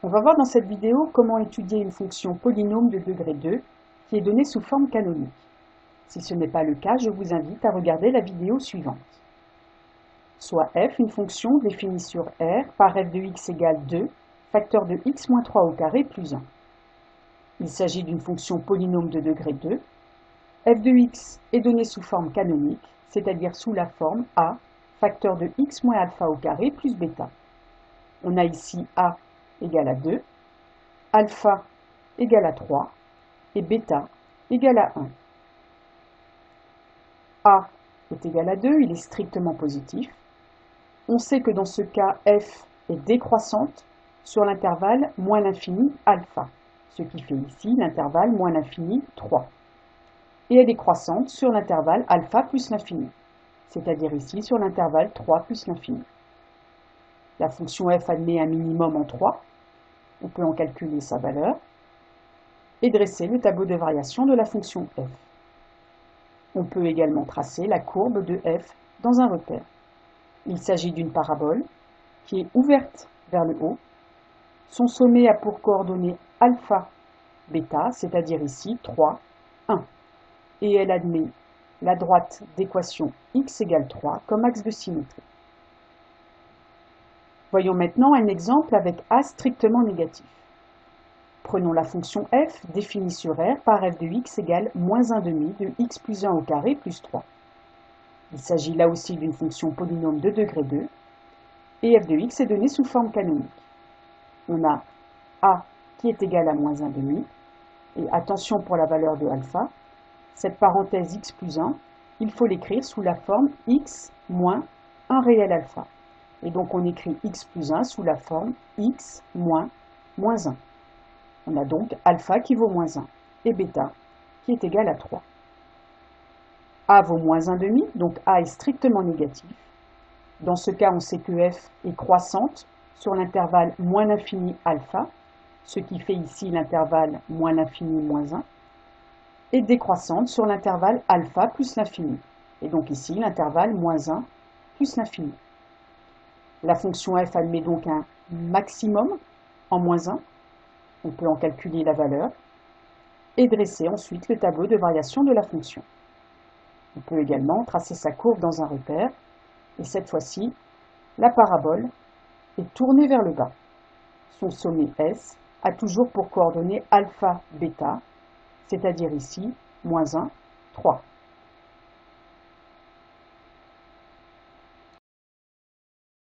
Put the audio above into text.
On va voir dans cette vidéo comment étudier une fonction polynôme de degré 2 qui est donnée sous forme canonique. Si ce n'est pas le cas, je vous invite à regarder la vidéo suivante. Soit f, une fonction définie sur R par f de x égale 2, facteur de x moins 3 au carré plus 1. Il s'agit d'une fonction polynôme de degré 2. f de x est donnée sous forme canonique, c'est-à-dire sous la forme a, facteur de x moins alpha au carré plus bêta. On a ici a égale à 2, alpha égale à 3 et bêta égale à 1. A est égal à 2, il est strictement positif. On sait que dans ce cas, f est décroissante sur l'intervalle moins l'infini alpha, ce qui fait ici l'intervalle moins l'infini 3. Et elle est croissante sur l'intervalle alpha plus l'infini, c'est-à-dire ici sur l'intervalle 3 plus l'infini. La fonction f admet un minimum en 3. On peut en calculer sa valeur et dresser le tableau de variation de la fonction f. On peut également tracer la courbe de f dans un repère. Il s'agit d'une parabole qui est ouverte vers le haut. Son sommet a pour coordonnées alpha, bêta, c'est-à-dire ici 3, 1. Et elle admet la droite d'équation x égale 3 comme axe de symétrie. Voyons maintenant un exemple avec a strictement négatif. Prenons la fonction f définie sur R par f de x égale moins 1,5 de x plus 1 au carré plus 3. Il s'agit là aussi d'une fonction polynôme de degré 2 et f de x est donnée sous forme canonique. On a a qui est égal à moins 1,5 et attention pour la valeur de alpha, cette parenthèse x plus 1, il faut l'écrire sous la forme x moins 1 réel alpha. Et donc on écrit x plus 1 sous la forme x moins 1. On a donc alpha qui vaut moins 1 et bêta qui est égal à 3. A vaut moins 1,5, donc A est strictement négatif. Dans ce cas, on sait que f est croissante sur l'intervalle moins l'infini alpha, ce qui fait ici l'intervalle moins l'infini moins 1, et décroissante sur l'intervalle alpha plus l'infini, et donc ici l'intervalle moins 1 plus l'infini. La fonction f admet donc un maximum en moins 1. On peut en calculer la valeur et dresser ensuite le tableau de variation de la fonction. On peut également tracer sa courbe dans un repère et cette fois-ci, la parabole est tournée vers le bas. Son sommet S a toujours pour coordonnées alpha, bêta, c'est-à-dire ici moins 1, 3.